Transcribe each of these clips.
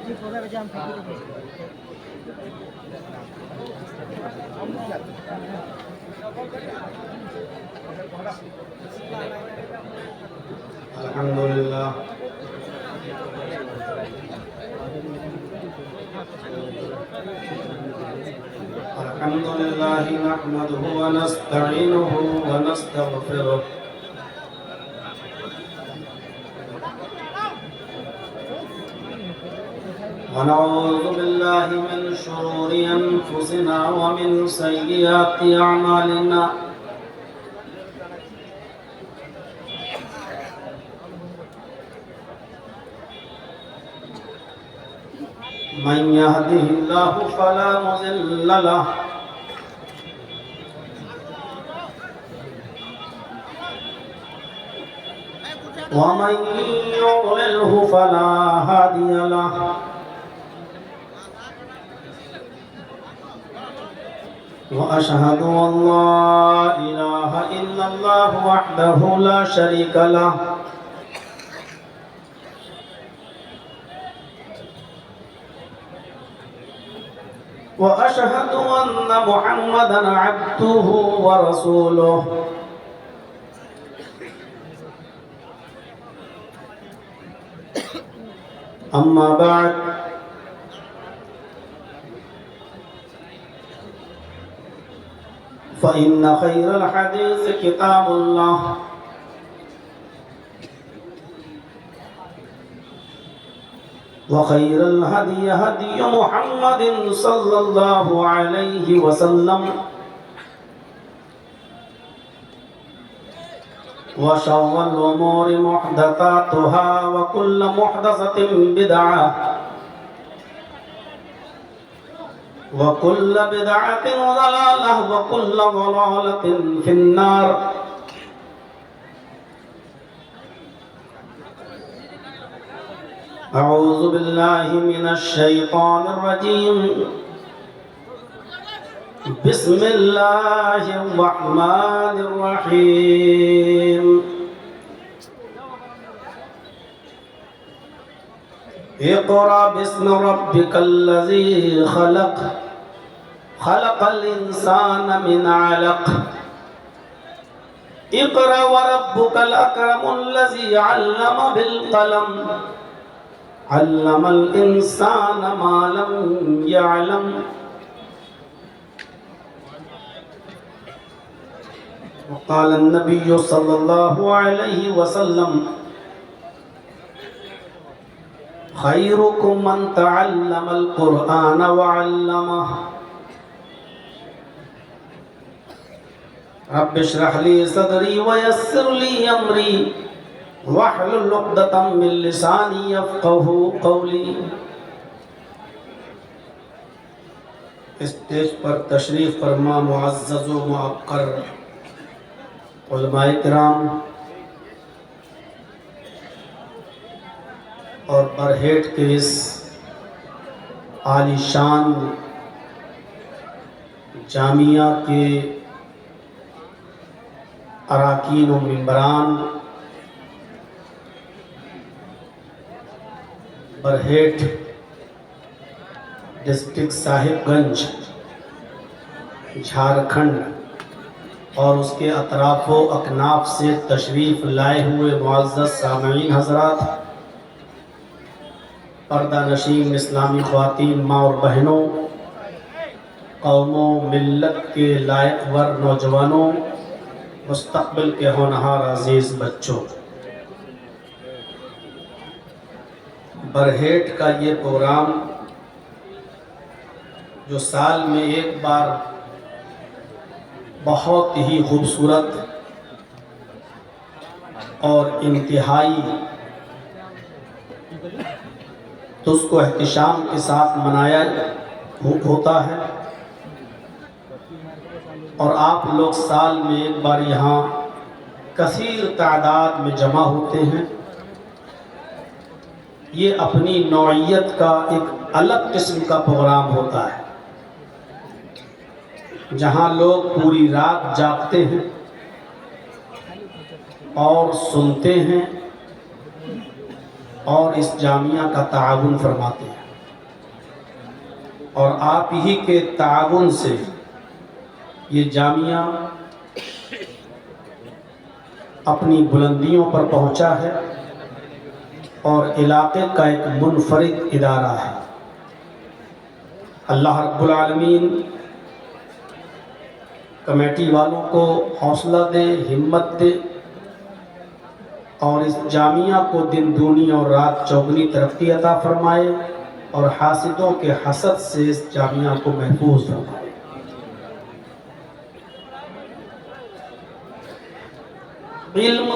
الحمدللہ الحمدللہ نحمده ونستعینه ونستغفره ونعوذ بالله من شرور أنفسنا ومن سيئات أعمالنا من يهده الله فلا مضل له ومن يضلله فلا هادي له وأشهد أن لا إله إلا الله وحده لا شريك له وأشهد أن محمدًا عبده ورسوله أما بعد فإن خير الحديث كتاب الله وخير الهدي هدي محمد صلى الله عليه وسلم وشر الأمور محدثاتها وكل محدثة بدعة وكل بدعة ضلالة وكل ضلالة في النار أعوذ بالله من الشيطان الرجيم بسم الله الرحمن الرحيم اقرأ باسم ربك الذي خلق خلق الإنسان من علق اقرأ وربك الأكرم الذي علم بالقلم علم الإنسان ما لم يعلم وقال النبي صلى الله عليه وسلم خيركم من تعلم القرآن وعلمه رب اشرح لي صدري ويسر لي أمري واحلل عقدة من لساني يفقهوا قولي اسٹیج پر تشریف فرما معزز و معقر علماء کرام اور برہیٹ کے اس عالی شان جامعہ کے اراکین و ممبران، برہیٹ ڈسٹرکٹ صاحب گنج جھارکھنڈ اور اس کے اطراف و اکناف سے تشریف لائے ہوئے معزز سامعین حضرات، پردہ نشین اسلامی خواتین، ماں اور بہنوں، قوم و ملت کے لائق ور نوجوانوں، مستقبل کے ہونہار عزیز بچوں، برہیٹ کا یہ پروگرام جو سال میں ایک بار بہت ہی خوبصورت اور انتہائی تو اس کو احتشام کے ساتھ منایا ہوتا ہے، اور آپ لوگ سال میں ایک بار یہاں کثیر تعداد میں جمع ہوتے ہیں۔ یہ اپنی نوعیت کا ایک الگ قسم کا پروگرام ہوتا ہے، جہاں لوگ پوری رات جاگتے ہیں اور سنتے ہیں اور اس جامعہ کا تعاون فرماتے ہیں۔ اور آپ ہی کے تعاون سے یہ جامعہ اپنی بلندیوں پر پہنچا ہے اور علاقے کا ایک منفرد ادارہ ہے۔ اللہ رب العالمین کمیٹی والوں کو حوصلہ دے، ہمت دے، اور اس جامعہ کو دن دونی اور رات چوگنی ترقی عطا فرمائے، اور حاسدوں کے حسد سے اس جامعہ کو محفوظ فرمائے۔ علم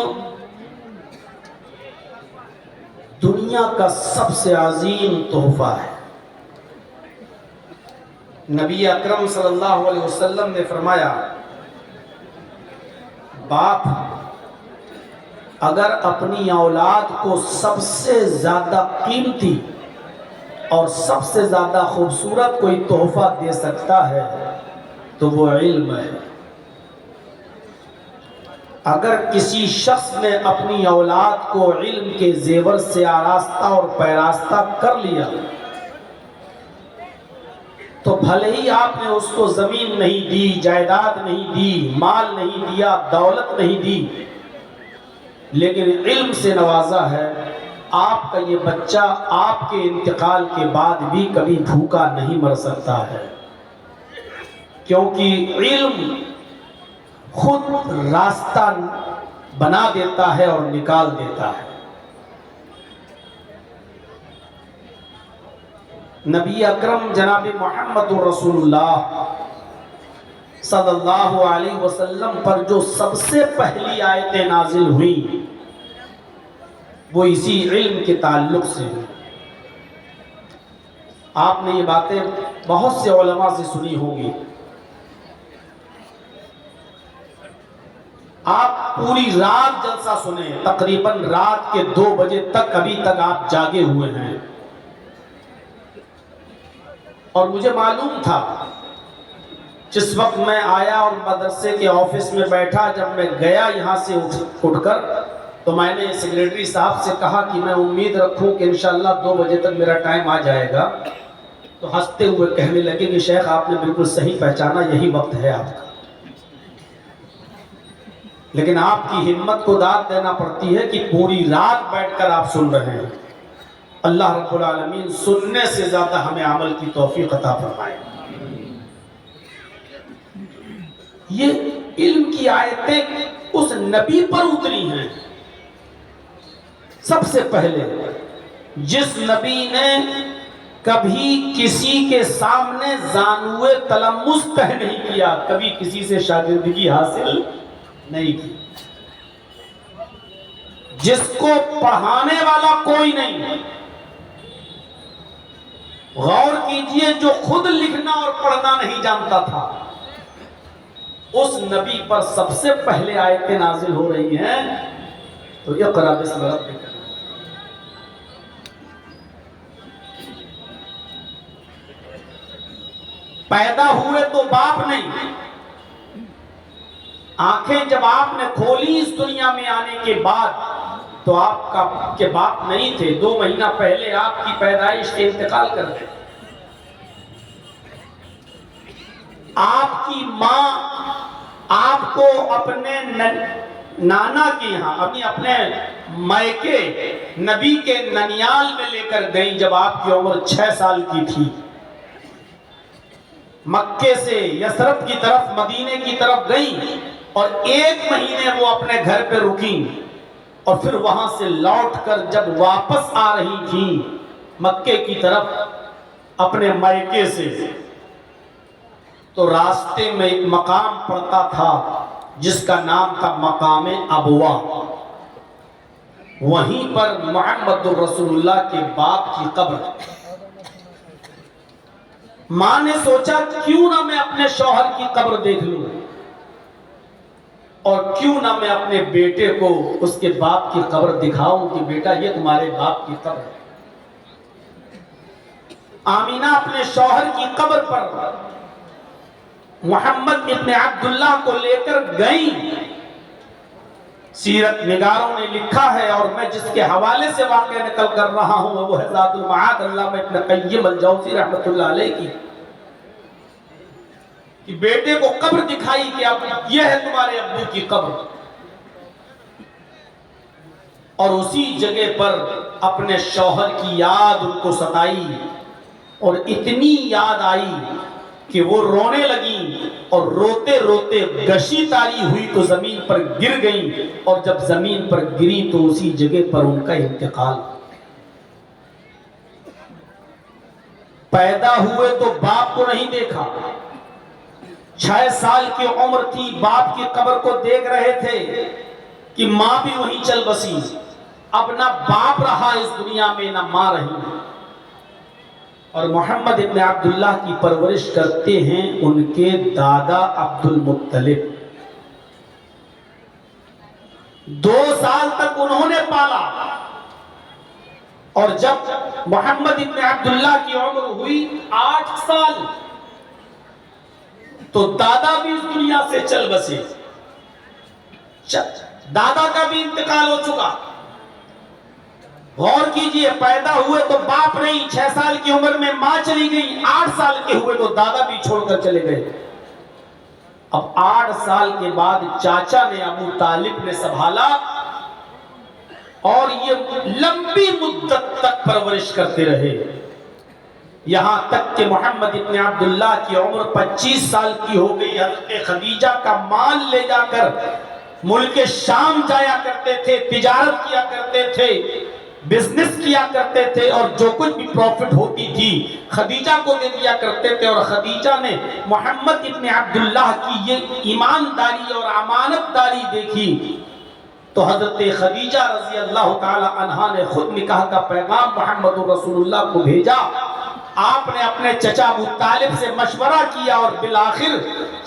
دنیا کا سب سے عظیم تحفہ ہے۔ نبی اکرم صلی اللہ علیہ وسلم نے فرمایا، باپ اگر اپنی اولاد کو سب سے زیادہ قیمتی اور سب سے زیادہ خوبصورت کوئی تحفہ دے سکتا ہے تو وہ علم ہے۔ اگر کسی شخص نے اپنی اولاد کو علم کے زیور سے آراستہ اور پیراستہ کر لیا تو بھلے ہی آپ نے اس کو زمین نہیں دی، جائیداد نہیں دی، مال نہیں دیا، دولت نہیں دی، لیکن علم سے نوازا ہے، آپ کا یہ بچہ آپ کے انتقال کے بعد بھی کبھی بھوکا نہیں مر سکتا ہے، کیونکہ علم خود راستہ بنا دیتا ہے اور نکال دیتا ہے۔ نبی اکرم جناب محمد رسول اللہ صلی اللہ علیہ وسلم پر جو سب سے پہلی آیتیں نازل ہوئیں وہ اسی علم کے تعلق سے ہوئی۔ آپ نے یہ باتیں بہت سے علماء سے سنی ہوگی۔ آپ پوری رات جلسہ سنیں، تقریباً رات کے 2 بجے تک ابھی تک آپ جاگے ہوئے ہیں، اور مجھے معلوم تھا جس وقت میں آیا اور مدرسے کے آفس میں بیٹھا، جب میں گیا یہاں سے اٹھ کر تو میں نے سیکریٹری صاحب سے کہا کہ میں امید رکھوں کہ انشاءاللہ 2 بجے تک میرا ٹائم آ جائے گا، تو ہنستے ہوئے کہنے لگے کہ شیخ آپ نے بالکل صحیح پہچانا، یہی وقت ہے آپ کا، لیکن آپ کی ہمت کو داد دینا پڑتی ہے کہ پوری رات بیٹھ کر آپ سن رہے ہیں۔ اللہ رب العالمین سننے سے زیادہ ہمیں عمل کی توفیق عطا فرمائے۔ یہ علم کی آیتیں اس نبی پر اتری ہیں سب سے پہلے، جس نبی نے کبھی کسی کے سامنے زانوے تلمس تہ نہیں کیا، کبھی کسی سے شاگردگی حاصل نہیں کی، جس کو پڑھانے والا کوئی نہیں۔ غور کیجئے، جو خود لکھنا اور پڑھنا نہیں جانتا تھا، اس نبی پر سب سے پہلے آیتیں نازل ہو رہی ہیں تو اقرأ باسم ربک۔ پیدا ہوئے تو باپ نہیں، آنکھیں جب آپ نے کھولی اس دنیا میں آنے کے بعد تو آپ کے باپ نہیں تھے، 2 مہینہ پہلے آپ کی پیدائش کے انتقال کر گئے۔ آپ کی ماں آپ کو اپنے نانا کے یہاں، اپنے مائکے نبی کے ننیال میں لے کر گئی جب آپ کی عمر 6 سال کی تھی۔ مکے سے یثرب کی طرف، مدینے کی طرف گئیں اور 1 مہینے وہ اپنے گھر پہ رکیں، اور پھر وہاں سے لوٹ کر جب واپس آ رہی تھیں مکے کی طرف اپنے مائکے سے، تو راستے میں ایک مقام پڑتا تھا جس کا نام تھا مقام ابوا۔ وہیں پر محمد رسول اللہ کے باپ کی قبر۔ ماں نے سوچا کیوں نہ میں اپنے شوہر کی قبر دیکھ لوں، اور کیوں نہ میں اپنے بیٹے کو اس کے باپ کی قبر دکھاؤں کہ بیٹا یہ تمہارے باپ کی قبر ہے۔ آمینہ اپنے شوہر کی قبر پر محمد ابن عبداللہ کو لے کر گئیں۔ سیرت نگاروں نے لکھا ہے، اور میں جس کے حوالے سے واقعہ نقل کر رہا ہوں وہ ہے زاد المعاد علامہ ابن قیم الجوزی رحمۃ اللہ علیہ کی کہ بیٹے کو قبر دکھائی کہ اب یہ ہے تمہارے ابو کی قبر، اور اسی جگہ پر اپنے شوہر کی یاد ان کو ستائی، اور اتنی یاد آئی کہ وہ رونے لگیں، اور روتے روتے گشی تاری ہوئی تو زمین پر گر گئیں، اور جب زمین پر گری تو اسی جگہ پر ان کا انتقال۔ پیدا ہوئے تو باپ کو نہیں دیکھا، 6 سال کی عمر تھی، باپ کی قبر کو دیکھ رہے تھے کہ ماں بھی وہیں چل بسی، اب نہ باپ رہا اس دنیا میں نہ ماں رہی، اور محمد ابن عبداللہ کی پرورش کرتے ہیں ان کے دادا عبد المطلب۔ 2 سال تک انہوں نے پالا، اور جب محمد ابن عبداللہ کی عمر ہوئی 8 سال تو دادا بھی اس دنیا سے چل بسے، دادا کا بھی انتقال ہو چکا۔ غور کیجئے، پیدا ہوئے تو باپ نہیں، 6 سال کی عمر میں ماں چلی گئی، 8 سال کے ہوئے تو دادا بھی چھوڑ کر چلے گئے۔ اب 8 سال کے بعد چاچا نے ابو طالب نے سنبھالا، اور یہ لمبی مدت تک پرورش کرتے رہے، یہاں تک کہ محمد ابن عبداللہ کی عمر 25 سال کی ہو گئی۔ حضرت خدیجہ کا مال لے جا کر ملک شام جایا کرتے تھے، تجارت کیا کرتے تھے، بزنس کیا کرتے تھے، اور جو کچھ بھی پروفٹ ہوتی تھی خدیجہ کو دے دیا کرتے تھے، اور خدیجہ نے محمد ابن عبداللہ کی یہ ایمانداری اور امانت داری دیکھی تو حضرت خدیجہ رضی اللہ تعالی عنہا نے خود نکاح کا پیغام محمد رسول اللہ کو بھیجا۔ آپ نے اپنے چچا ابو طالب سے مشورہ کیا، اور بالآخر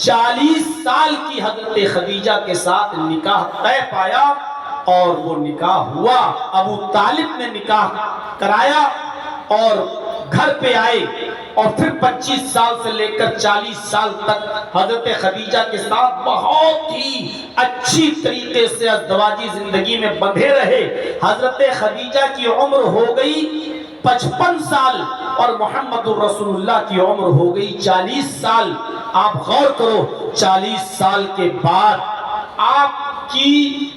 40 سال کی حضرت خدیجہ کے ساتھ نکاح طے پایا، اور وہ نکاح ہوا۔ ابو طالب نے نکاح کرایا اور گھر پہ آئے، اور پھر 25 سال سے لے کر 40 سال تک حضرت خدیجہ کے ساتھ بہت ہی اچھی طریقے سے ازدواجی زندگی میں بندھے رہے۔ حضرت خدیجہ کی عمر ہو گئی 55 سال، اور محمد رسول اللہ کی عمر ہو گئی 40 سال۔ آپ غور کرو، 40 سال کے بعد آپ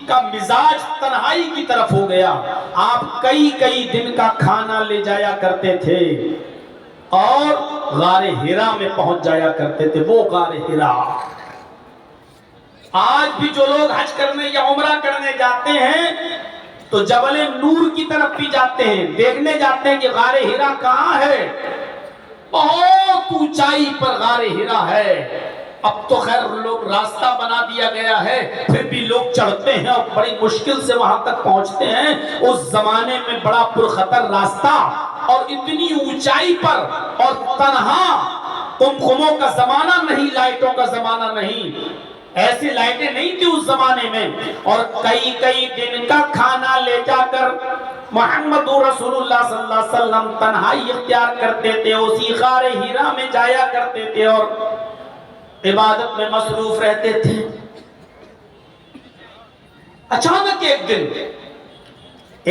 کا مزاج تنہائی کی طرف ہو گیا، آپ کئی دن کا کھانا لے جایا کرتے تھے، اور غار ہرا میں پہنچ جایا کرتے تھے۔ وہ غار ہرا، آج بھی جو لوگ حج کرنے یا عمرہ کرنے جاتے ہیں تو جبل نور کی طرف بھی جاتے ہیں، دیکھنے جاتے ہیں کہ غار ہرا کہاں ہے۔ بہت اونچائی پر غار ہرا ہے، اب تو خیر لوگ راستہ بنا دیا گیا ہے، پھر بھی لوگ چڑھتے ہیں اور بڑی مشکل سے وہاں تک پہنچتے ہیں۔ اس زمانے میں بڑا پرخطر راستہ، اور اتنی اونچائی پر، اور تنہا، قمقموں کا زمانہ نہیں، لائٹوں کا زمانہ نہیں، ایسی لائٹیں نہیں تھی اس زمانے میں، اور کئی دن کا کھانا لے جا کر محمد رسول اللہ صلی اللہ علیہ وسلم تنہائی اختیار کرتے تھے، اسی غار ہرا میں جایا کرتے تھے اور عبادت میں مصروف رہتے تھے۔ اچانک ایک دن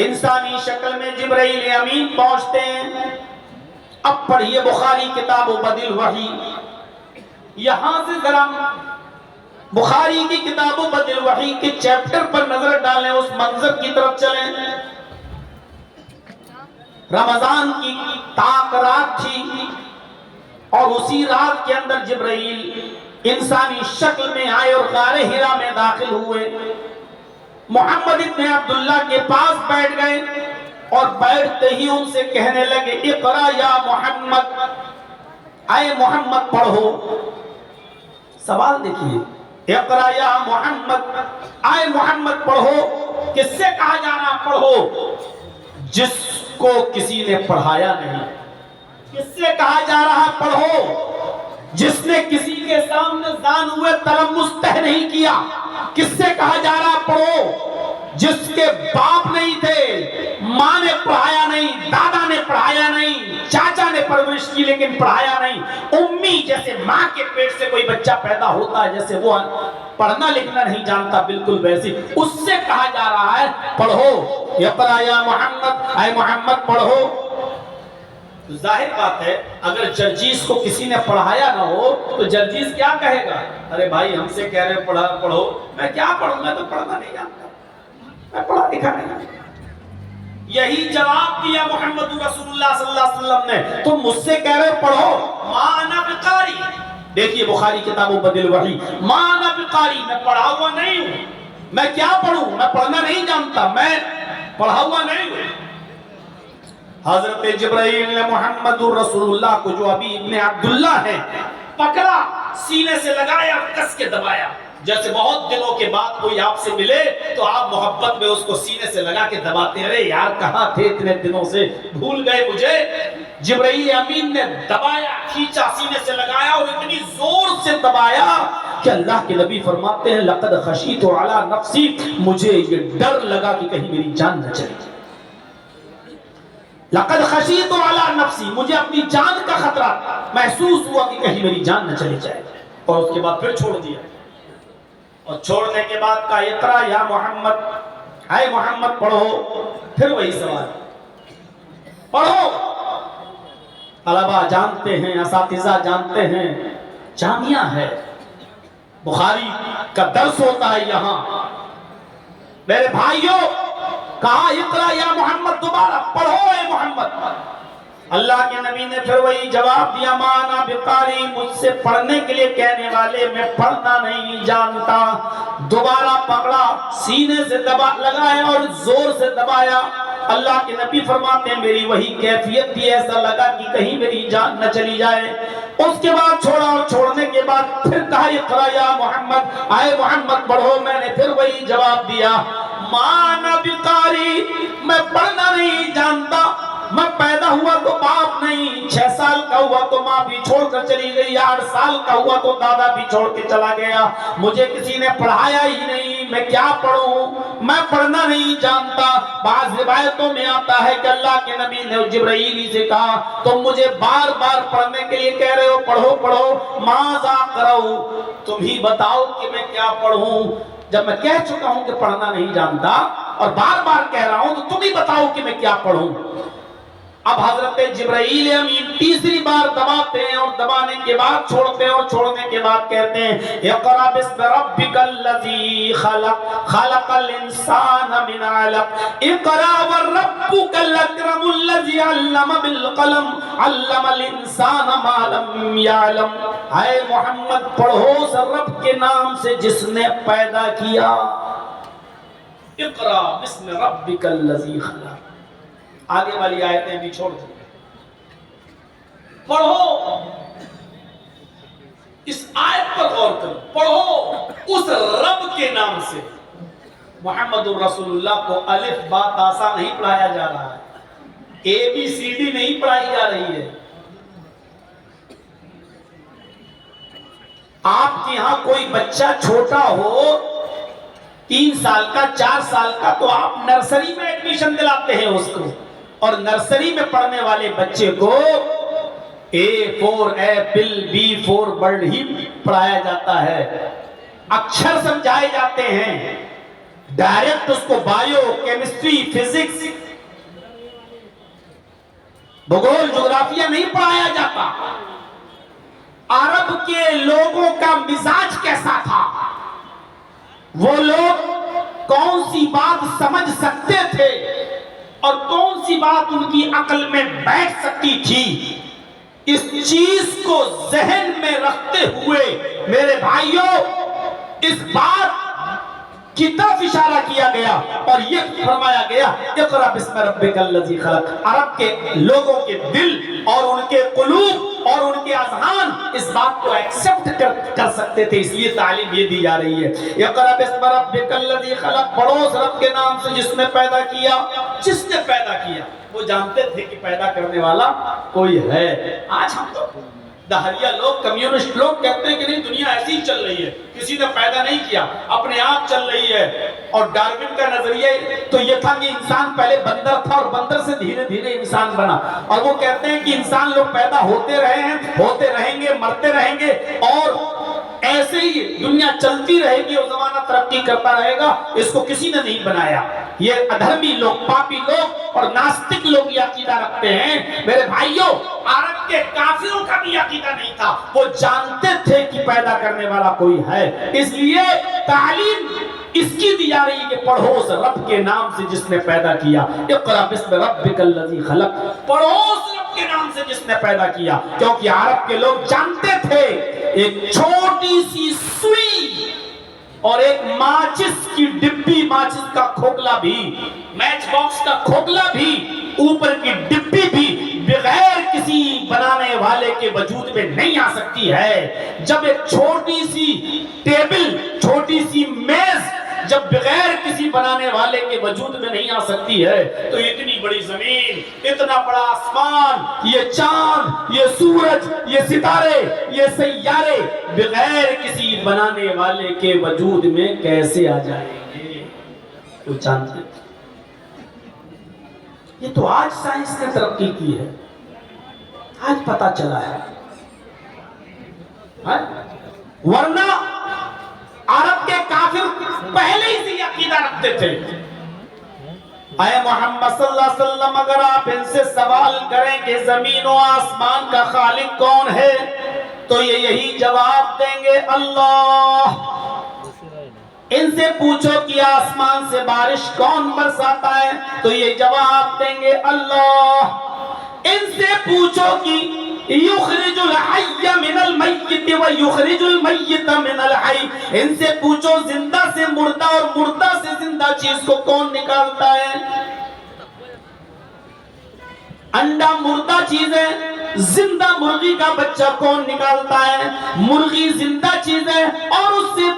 انسانی شکل میں جبرائیل امین پہنچتے ہیں۔ اب پڑھیے بخاری کتاب بدل وحی، یہاں سے ذرا بخاری کی کتاب بدل وحی کے چیپٹر پر نظر ڈالیں، اس منظر کی طرف چلیں۔ رمضان کی تاک رات تھی، اور اسی رات کے اندر جبرائیل انسانی شکل میں آئے اور غار ہرا میں داخل ہوئے، محمد ابن عبداللہ کے پاس بیٹھ گئے، اور بیٹھتے ہی ان سے کہنے لگے اقرا یا محمد، اے محمد پڑھو۔ سوال دیکھیے، اقرا یا محمد، اے محمد پڑھو، کس سے کہا جا رہا پڑھو؟ جس کو کسی نے پڑھایا نہیں۔ کس سے کہا جا رہا پڑھو؟ جس نے کسی کے سامنے زان ہوئے تلمس طے نہیں کیا۔ کس سے کہا جا رہا پڑھو؟ جس کے باپ نہیں تھے، ماں نے پڑھایا نہیں، دادا نے پڑھایا نہیں، چاچا نے پرورش کی لیکن پڑھایا نہیں، امی جیسے ماں کے پیٹ سے کوئی بچہ پیدا ہوتا ہے، جیسے وہ پڑھنا لکھنا نہیں جانتا، بالکل ویسی اس سے کہا جا رہا ہے پڑھو۔ اقرا یا محمد، اے محمد پڑھو۔ ظاہر بات ہے اگر جرجیس کو کسی نے پڑھایا نہ ہو تو جرجیس کیا کہے گا؟ ارے بھائی ہم سے کہہ رہے پڑھو، میں کیا پڑھوں، میں تو پڑھنا نہیں جانتا، میں پڑھا لکھا نہیں جانتا۔ یہی جواب دیا محمد رسول اللہ صلی اللہ علیہ وسلم نے، تم مجھ سے کہہ رہے پڑھو، ما انا بقاری، دیکھیے بخاری کتاب بدل وحی، ما انا بقاری، میں پڑھا ہوا نہیں ہوں، میں کیا پڑھوں، میں پڑھنا نہیں جانتا، میں پڑھا ہوا نہیں ہوں۔ حضرت جبرائیل نے محمد رسول اللہ کو جو ابی ابن عبداللہ ہے پکڑا، سینے سے لگایا، کس کے دبایا، جیسے بہت دنوں کے بعد کوئی آپ سے ملے تو آپ محبت میں اس کو سینے سے لگا کے دباتے ہیں، ارے یار کہاں تھے اتنے دنوں سے، بھول گئے مجھے۔ جبرائیل امین نے دبایا، کھینچا، سینے سے لگایا اور اتنی زور سے دبایا کہ اللہ کے نبی فرماتے ہیں لقد خشیت علی نفسی، مجھے یہ ڈر لگا کہ کہیں میری جان نہ چلی جائے، لقد خشیت علی نفسی، مجھے اپنی جان کا خطرہ محسوس ہوا کہ کہیں میری جان نہ چلی جائے، اور اس کے بعد پھر چھوڑ دیا، اور چھوڑنے کے بعد کہا اقرا یا محمد، اے محمد پڑھو، پھر وہی سوال، پڑھو۔ طلبہ جانتے ہیں، اساتذہ جانتے ہیں، جامعہ ہے، بخاری کا درس ہوتا ہے یہاں، میرے بھائیوں کہا اقرا یا محمد، دوبارہ پڑھو اے محمد۔ اللہ کے نبی نے پھر وہی جواب دیا، ما انا بقاری، مجھ سے پڑھنے کے لیے کہنے والے میں پڑھنا نہیں جانتا۔ دوبارہ پکڑا، سینے سے دبا لگایا اور زور سے دبایا۔ اللہ کے نبی فرماتے ہیں میری وہی کیفیت تھی، ایسا لگا کہ کہیں میری جان نہ چلی جائے۔ اس کے بعد چھوڑا، اور چھوڑنے کے بعد پھر کہا اقرا یا محمد، اے محمد پڑھو۔ میں نے پھر وہی جواب دیا، ما انا بقاری، میں پڑھنا نہیں جانتا، میں پیدا ہوا تو باپ نہیں، 6 سال کا ہوا تو ماں بھی چھوڑ کر چلی گئی، 8 سال کا ہوا تو دادا بھی چھوڑ کے چلا گیا، مجھے کسی نے پڑھایا ہی نہیں، میں کیا پڑھوں، میں پڑھنا نہیں جانتا۔ بعض روایتوں میں آتا ہے کہ اللہ کے نبی نے جبرائیل سے کہا تم مجھے بار بار پڑھنے کے لیے کہہ رہے ہو، پڑھو پڑھو، ماذا کرو، تم ہی بتاؤ کہ میں کیا پڑھوں۔ جب میں کہہ چکا ہوں کہ پڑھنا نہیں جانتا اور بار بار کہہ رہا ہوں تو تم ہی بتاؤ کہ میں کیا پڑھوں۔ اب حضرت جبرائیل امین تیسری بار دباتے ہیں، اور دبانے کے بعد چھوڑتے ہیں، اور چھوڑنے کے بعد کہتے ہیں اقرأ باسم ربک الذی خلق، خلق الانسان من علق، اقرأ وربک الاکرم الذی علم بالقلم، علم الانسان ما لم یعلم۔ اے محمد پڑھو اس رب کے نام سے جس نے پیدا کیا، اقرأ باسم ربک الذی خلق۔ آگے والی آیتیں بھی چھوڑ دیں، پڑھو، اس آیت پر غور کرو، پڑھو اس رب کے نام سے۔ محمد الرسول اللہ کو الف با تا سا نہیں پڑھایا جا رہا ہے، اے بی سی ڈی نہیں پڑھائی جا رہی ہے۔ آپ کے ہاں کوئی بچہ چھوٹا ہو، 3 سال کا، 4 سال کا، تو آپ نرسری میں ایڈمیشن دلاتے ہیں اس کو، اور نرسری میں پڑھنے والے بچے کو A four apple, B four bird ہی پڑھایا جاتا ہے، اکثر سمجھائے جاتے ہیں، ڈائریکٹ اس کو بائیو، کیمسٹری، فزکس، بھگول، جغرافیہ نہیں پڑھایا جاتا۔ عرب کے لوگوں کا مزاج کیسا تھا، وہ لوگ کون سی بات سمجھ سکتے تھے اور کون سی بات ان کی عقل میں بیٹھ سکتی تھی، اس چیز کو ذہن میں رکھتے ہوئے میرے بھائیوں اس بات کی طرف اشارہ کیا گیا اور یہ فرمایا گیا اقرأ باسم ربک الذی خلق۔ عرب کے لوگوں کے دل اور ان کے قلوب اور ان کے اذہان اس بات کو ایکسپٹ کر سکتے تھے، اس لیے تعلیم یہ دی جا رہی ہے اقرأ باسم ربک الذی خلق، پڑھو اس رب کے نام سے جس نے پیدا کیا۔ جس نے پیدا کیا، وہ جانتے تھے کہ پیدا کرنے والا کوئی ہے۔ آج ہم تو دہریہ لوگ، کمیونسٹ لوگ کہتے ہیں کہ نہیں دنیا ایسی ہی چل رہی ہے، کسی نے پیدا نہیں کیا، اپنے آپ چل رہی ہے۔ اور ڈارون کا نظریہ تو یہ تھا کہ انسان پہلے بندر تھا اور بندر سے دھیرے دھیرے انسان بنا، اور وہ کہتے ہیں کہ انسان لوگ پیدا ہوتے رہے ہیں، ہوتے رہیں گے، مرتے رہیں گے، اور ایسے ہی دنیا چلتی رہے گی اور زمانہ ترقی کرتا رہے گا، اس کو کسی نے نہیں بنایا۔ یہ ادھرمی لوگ، پاپی لوگ اور ناستک لوگ یہ عقیدہ رکھتے ہیں، میرے بھائیوں عرب کے کافروں کا بھی عقیدہ نہیں تھا، وہ جانتے تھے کہ پیدا کرنے والا کوئی ہے، اس لیے تعلیم اس کی دی جا رہی ہے کہ پڑھو اس رب کے نام سے جس نے پیدا کیا، اقرأ بسم ربک الذی خلق، پڑھو اس رب کے نام سے جس نے پیدا کیا، کیونکہ عرب کے لوگ جانتے تھے ایک چھوٹی سی سوئی اور ایک ماچس کی ڈبی، ماچس کا کھوکھلا بھی، میچ باکس کا کھوکھلا بھی، اوپر کی ڈبی بھی بغیر کسی بنانے والے کے وجود میں نہیں آ سکتی ہے۔ جب ایک چھوٹی سی ٹیبل، چھوٹی سی میز جب بغیر کسی بنانے والے کے وجود میں نہیں آ سکتی ہے، تو اتنی بڑی زمین، اتنا بڑا آسمان، یہ چاند، یہ سورج، یہ ستارے، یہ سیارے بغیر کسی بنانے والے کے وجود میں کیسے آ جائیں گے؟ وہ جانتے تھے۔ یہ تو آج سائنس نے ترقی کی ہے، آج پتا چلا ہے، ورنہ عرب کے کافر پہلے ہی سے عقیدہ رکھتے تھے۔ اے محمد صلی اللہ علیہ وسلم، اگر آپ ان سے سوال کریں کہ زمین و آسمان کا خالق کون ہے تو یہ یہی جواب دیں گے اللہ۔ ان سے پوچھو کہ آسمان سے بارش کون برساتا ہے تو یہ جواب دیں گے اللہ۔ ان سے پوچھو کہ یخرج الحی من المیت و یخرج المیت من الحی، ان سے پوچھو زندہ سے مردہ اور مردہ سے زندہ چیز کو کون نکالتا ہے؟ انڈا مردہ چیز ہے، زندہ مرغی کا بچہ کون نکالتا ہے؟ مرغی زندہ چیز ہے اور اس سے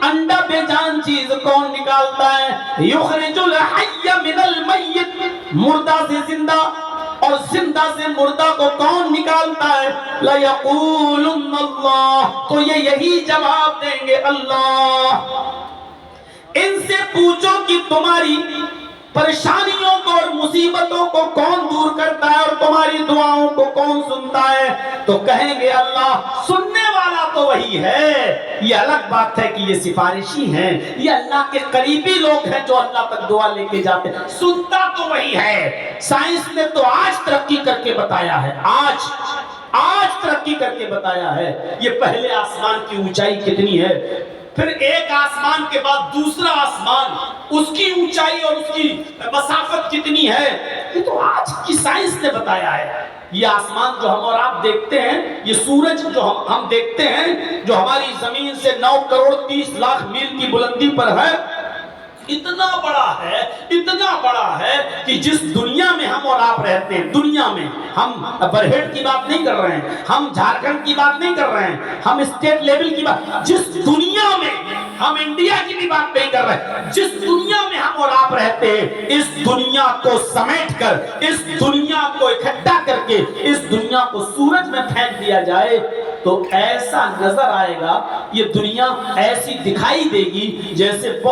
انڈا بے جان چیز کون نکالتا ہے؟ یخرج الحی من المیت، مردہ سے زندہ اور زندہ سے مردہ کو کون نکالتا ہے؟ لَيَقُولُنَّ اللَّهُ، تو یہ یہی جواب دیں گے اللہ۔ ان سے پوچھو کہ تمہاری پریشانیوں کو اور مصیبتوں کو کون دور کرتا ہے اور تمہاری دعاؤں کو کون سنتا ہے تو کہیں گے اللہ۔ سننے والا تو وہی ہے، یہ الگ بات ہے کہ یہ سفارشی ہیں، یہ اللہ کے قریبی لوگ ہیں جو اللہ تک دعا لے کے جاتے ہیں، سنتا تو وہی ہے۔ سائنس نے تو آج ترقی کر کے بتایا ہے، آج ترقی کر کے بتایا ہے یہ پہلے آسمان کی اونچائی کتنی ہے، پھر ایک آسمان کے بعد دوسرا آسمان، اس کی اونچائی اور اس کی مسافت کتنی ہے، یہ تو آج کی سائنس نے بتایا ہے۔ یہ آسمان جو ہم اور آپ دیکھتے ہیں، یہ سورج جو ہم دیکھتے ہیں، جو ہماری زمین سے 9 کروڑ 30 لاکھ میل کی بلندی پر ہے، اتنا بڑا ہے کہ جس دنیا میں ہم اور آپ رہتے ہیں، دنیا میں ہم برہیٹ کی بات نہیں کر رہے ہیں، ہم جھارکھنڈ کی بات نہیں کر رہے ہیں، ہم اسٹیٹ لیول کی بات، جس دنیا میں ہم انڈیا کی بھی بات نہیں کر رہے، جس دنیا میں ہم اور آپ رہتے ہیں، اس دنیا کو سمیٹ کر، اس دنیا کو اکٹھا کر کے، اس دنیا کو سورج میں پھینک دیا جائے تو ایسا نظر آئے گا، یہ دنیا ایسی دکھائی دے گی جیسے